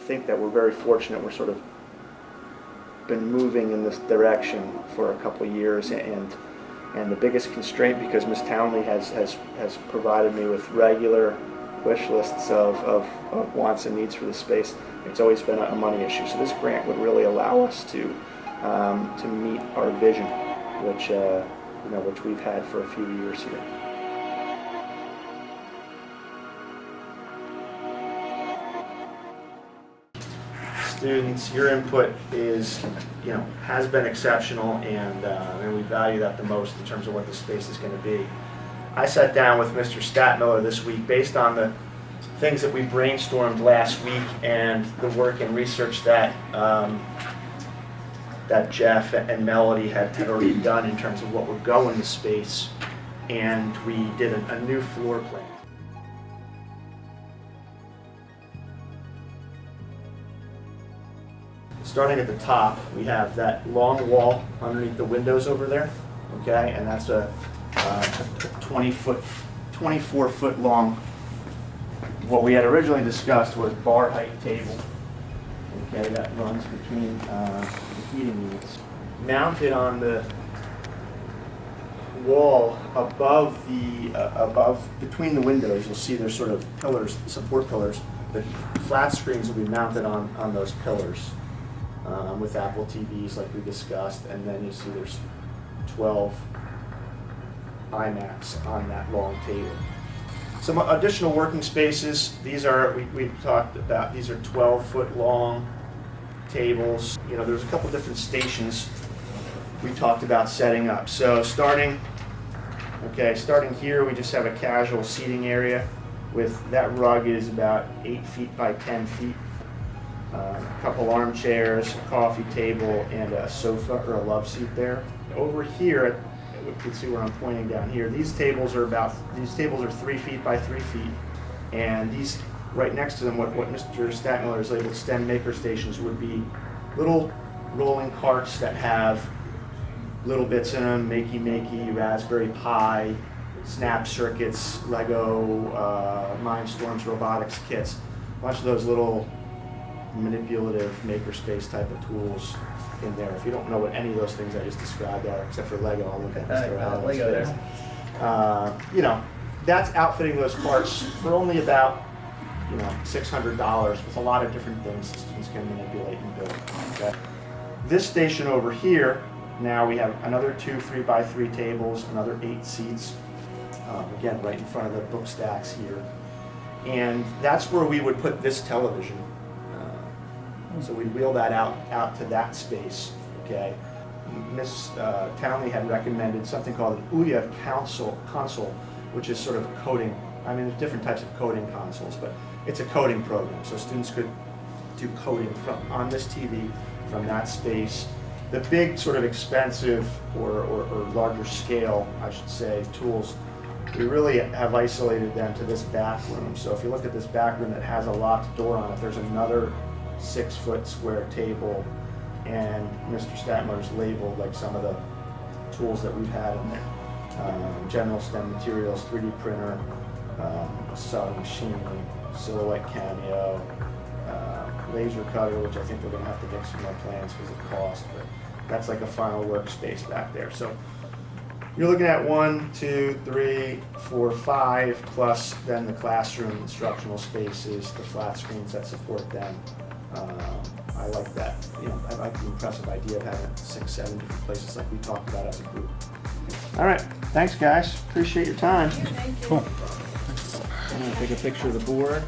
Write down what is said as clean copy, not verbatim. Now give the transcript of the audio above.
think that we're very fortunate. We're sort of been moving in this direction for a couple of years, and the biggest constraint, because Ms. Townley has provided me with regular wish lists of wants and needs for the space, it's always been a money issue. So this grant would really allow us to meet our vision, which we've had for a few years here. Students, your input has been exceptional, and we value that the most in terms of what the space is going to be. I sat down with Mr. Statmiller this week based on the things that we brainstormed last week and the work and research that that Jeff and Melody had already done in terms of what would go in the space, and we did a new floor plan. Starting at the top, we have that long wall underneath the windows over there, okay, and that's a 24-foot long. What we had originally discussed was bar height table, okay, that runs between the heating units. Mounted on the wall above between the windows, you'll see there's sort of pillars, support pillars. The flat screens will be mounted on those pillars. With Apple TVs like we discussed, and then you see there's 12 iMacs on that long table. Some additional working spaces. These are, we talked about, these are 12-foot long tables. There's a couple different stations we talked about setting up. So starting here, we just have a casual seating area with that rug is about 8 feet by 10 feet. A couple armchairs, a coffee table, and a sofa or a love seat there. Over here, you can see where I'm pointing down here. These tables are 3 feet by 3 feet, and these right next to them, what Mr. Statmiller has labeled STEM maker stations, would be little rolling carts that have little bits in them: Makey, Raspberry Pi, Snap Circuits, Lego, Mindstorms robotics kits, a bunch of those little manipulative makerspace type of tools in there. If you don't know what any of those things I just described are, except for Lego, I'll look at Mr. Allen's Lego there. That's outfitting those carts for only about $600 with a lot of different things that students can manipulate and build. Okay. This station over here, now we have another 2 3x3 tables, another 8 seats, again right in front of the book stacks here, and that's where we would put this television. So we'd wheel that out to that space, okay? Ms. Townley had recommended something called an Ouya console, which is sort of a coding. I mean, there's different types of coding consoles, but it's a coding program. So students could do coding on this TV from that space. The big sort of expensive or larger scale, I should say, tools, we really have isolated them to this back room. So if you look at this back room that has a locked door on it, there's another 6-foot square table, and Mr. Statmiller's labeled like some of the tools that we've had in there. General STEM materials, 3D printer, sewing machine, Silhouette Cameo, laser cutter, which I think we're going to have to fix from our plans because of cost, but that's like a final workspace back there. So you're looking at 1, 2, 3, 4, 5, plus then the classroom instructional spaces, the flat screens that support them. I like that. I like the impressive idea of having 6, 7 different places like we talked about as a group. All right, thanks guys. Appreciate your time. Thank you. Cool. I'm gonna take a picture of the board.